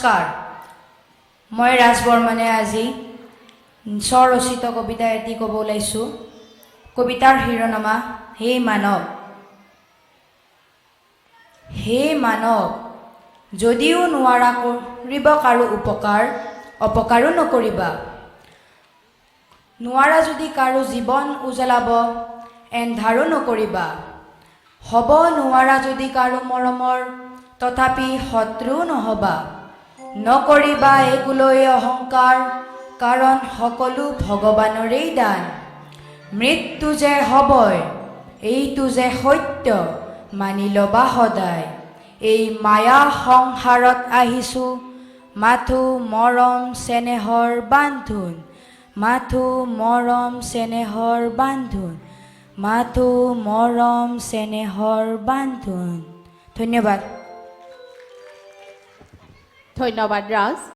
নমস্কাৰ মই ৰাজ বৰ্মনে আজি স্বৰচিত কবিতা এটি ক'ব ওলাইছোঁ কবিতাৰ শিৰোনামা হে মানৱ হে মানৱ যদিও নোৱাৰা কৰিব কাৰো উপকাৰ অপকাৰো নকৰিবা নোৱাৰা যদি কাৰো জীৱন উজলাব এন্ধাৰো নকৰিবা হ'ব নোৱাৰা যদি কাৰো মৰমৰ তথাপি শত্ৰু নহবা নকৰিবা এগুলৈ অহংকাৰ কাৰণ সকলো ভগৱানৰেই দান মৃত্যু যে হ'বই এইটো যে সত্য মানি ল'বা সদায় এই মায়া সংসাৰত আহিছোঁ মাথো মৰম চেনেহৰ বান্ধোন মাথো মৰম চেনেহৰ বান্ধোন মাথো মৰম চেনেহৰ বান্ধোন ধন্যবাদ ধন্যবাদ ৰাজ।